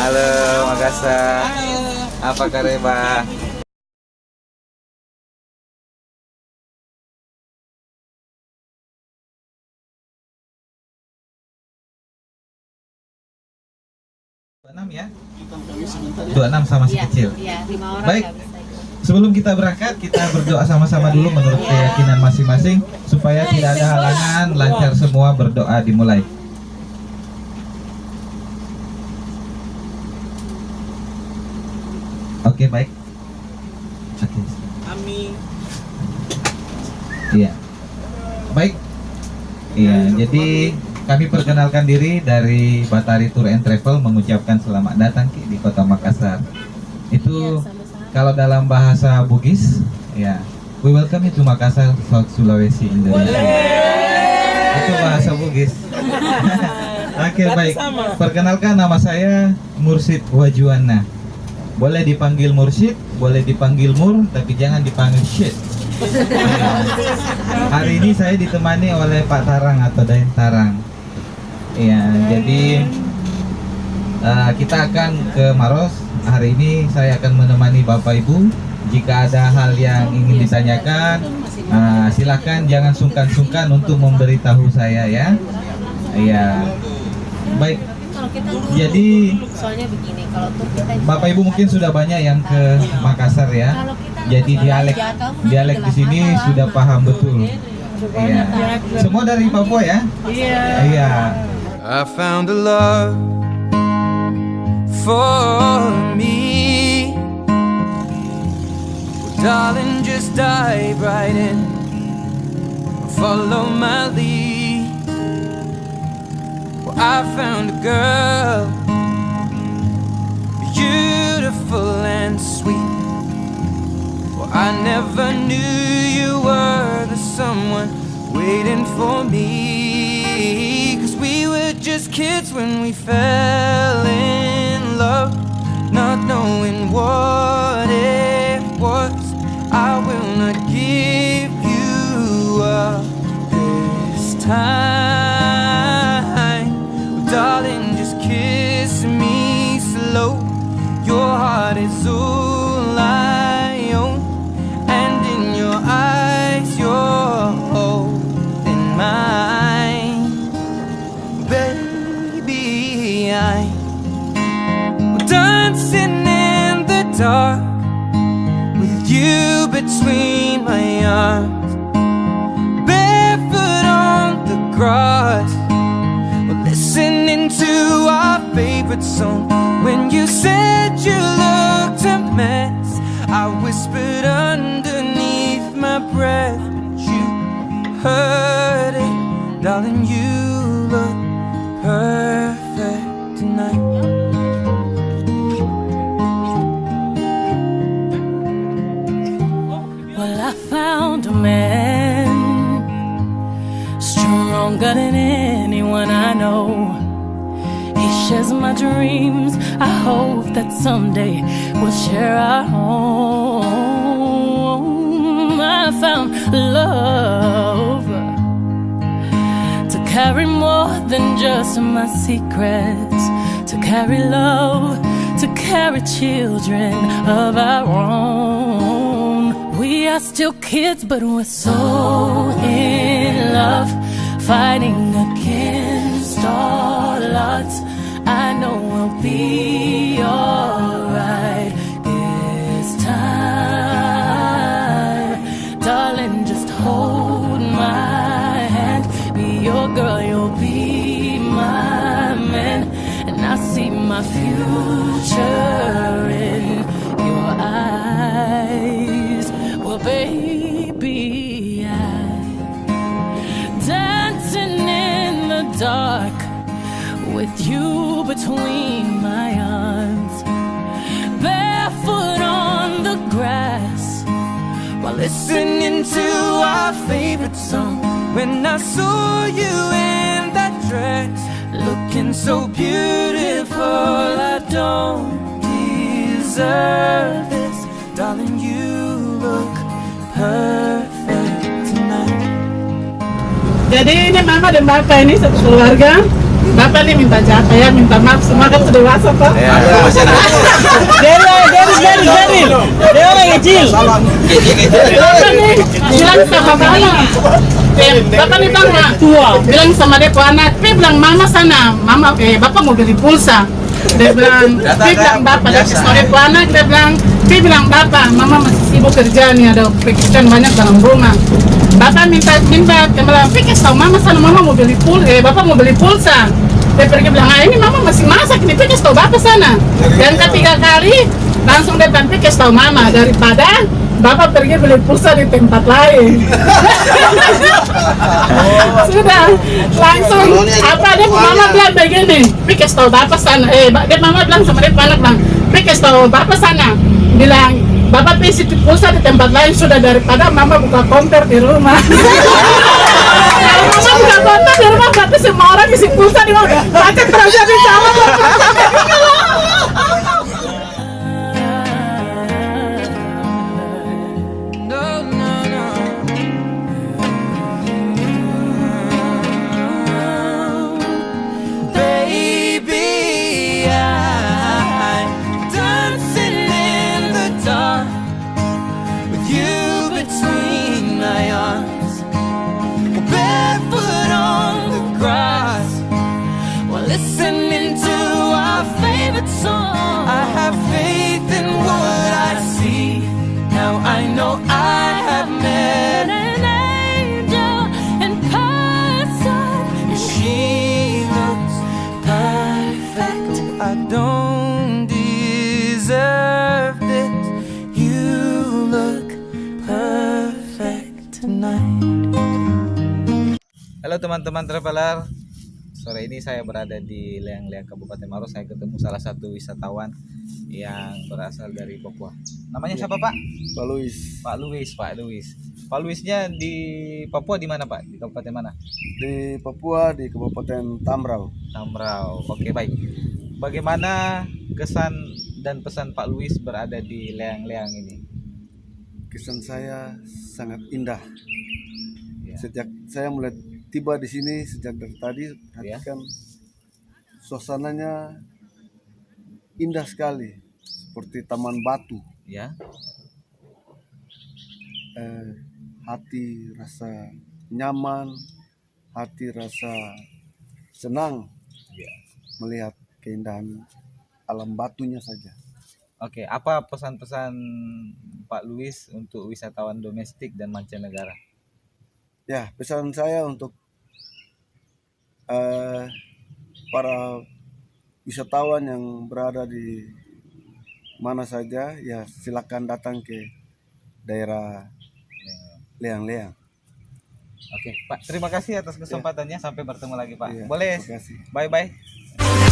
Halo, Makassar. Apa kabar? Enam ya? 26 sama si kecil. Iya, 5 orang. Baik. nggak bisa ikut. Sebelum kita berangkat, kita berdoa sama-sama dulu menurut keyakinan masing-masing supaya tidak ada halangan, lancar semua. Berdoa dimulai. Oke, baik. Oke. Amin. Iya. Baik. Iya, jadi kami perkenalkan diri dari Batari Tour and Travel, mengucapkan selamat datang Ki di Kota Makassar. Itu kalau dalam bahasa Bugis, ya, we welcome you to Makassar, South Sulawesi, Indonesia. Itu bahasa Bugis. Oke, baik. Perkenalkan, nama saya Mursid Wajuwana. Boleh dipanggil Mursid, boleh dipanggil Mur, tapi jangan dipanggil shit. Hari ini saya ditemani oleh Pak Tarang atau Dain Tarang. Ya, jadi kita akan ke Maros. Hari ini saya akan menemani Bapak Ibu. Jika ada hal yang ingin ditanyakan, silakan jangan sungkan-sungkan untuk memberitahu saya ya. Iya. Baik. Kalau kita Jadi soalnya begini, kalau tuh kita Bapak Ibu mungkin sudah banyak yang ke Makassar ya. kalau kita Jadi dialek di sini sudah paham betul. Iya. Semua dari Papua ya? Iya. I found a love for me. Well, darling, just dive right in. Follow my lead. Well, I found a girl, beautiful and sweet. Well, I never knew you were the someone waiting for me. 'Cause we were just kids when we fell in love, not knowing what it was. I will not give you up this time. Darling, just kiss me slow. Your heart is all I own, and in your eyes you're holding mine. Baby, I'm dancing in the dark with you between my arms, barefoot on the grass. We're listening to our favorite song. When you said you looked a mess, I whispered underneath my breath, but you heard it. Darling, you look perfect tonight. Well, I found a man stronger than anyone I know. He shares my dreams. I hope that someday we'll share our home. I found love to carry more than just my secrets, to carry love, to carry children of our own. We are still kids, but we're so in love, fighting against all odds. I know we'll be alright this time. Darling, just hold my hand. Be your girl, you'll be my man. And I see my future in your eyes. Well, baby, I'm dancing in the dark with you between my arms, barefoot on the grass, while listening to our favorite song. When I saw you in that dress, looking so beautiful, I don't deserve this. Darling, you look perfect tonight. Jadi ini mama dan bapak ini satu keluarga. Bapak nih minta jatah ya, minta maaf semua kan sudah dewasa Pak. Dari. Dia orang kecil. Bapak nih bilang sama anak. Bapak nih tanya tua, bilang sama dia anak, bilang mama sana, bapak mau beli pulsa. Dia bilang, bilang bapak, dia sore anak, dia bilang bapak, mama masih sibuk kerja nih, ada pekerjaan banyak dalam rumah. Bapak minta, dia bilang, kasih tahu mama sana, mama mau beli pulsa, bapak mau beli pulsa. Dia pergi bilang, ini mama masih masak, ini kasih tahu bapak sana. Dan ketiga kali, langsung dia bilang, kasih tahu mama, daripada bapak pergi beli pulsa di tempat lain. Sudah langsung apa dia mama bilang begini, kasih tahu bapak sana. Dia mama bilang sama dia anak bilang, kasih tahu bapak sana. Bilang bapak isi pulsa di tempat lain sudah daripada mama buka konter di rumah. Kalau mama buka konter di rumah berarti semua orang isi pulsa di rumah. Macam terjadi sama. Listening to our favorite song, I have faith in what I see. Now I know I have met an angel in person. She looks perfect. I don't deserve this. You look perfect tonight. Halo teman-teman traveler. Sore ini saya berada di Leang-Leang Kabupaten Maros. Saya ketemu salah satu wisatawan yang berasal dari Papua. Namanya siapa Pak? Pak Luis. Pak Luis. Pak Luisnya di Papua di mana Pak? Di kabupaten mana? Di Papua di Kabupaten Tamrau. Tamrau. Oke baik. Bagaimana kesan dan pesan Pak Luis berada di Leang-Leang ini? Kesan saya sangat indah. Ya. Sejak saya mulai tiba di sini sejak dari tadi, perhatikan suasananya indah sekali, seperti taman batu. Ya. Hati rasa nyaman, hati rasa senang melihat keindahan alam batunya saja. Oke, apa pesan-pesan Pak Luis untuk wisatawan domestik dan mancanegara? Ya, pesan saya untuk para wisatawan yang berada di mana saja, ya silakan datang ke daerah Leang-Leang. Oke, Pak, terima kasih atas kesempatannya. Sampai bertemu lagi, Pak. Ya, Boleh. terima kasih. Bye-bye.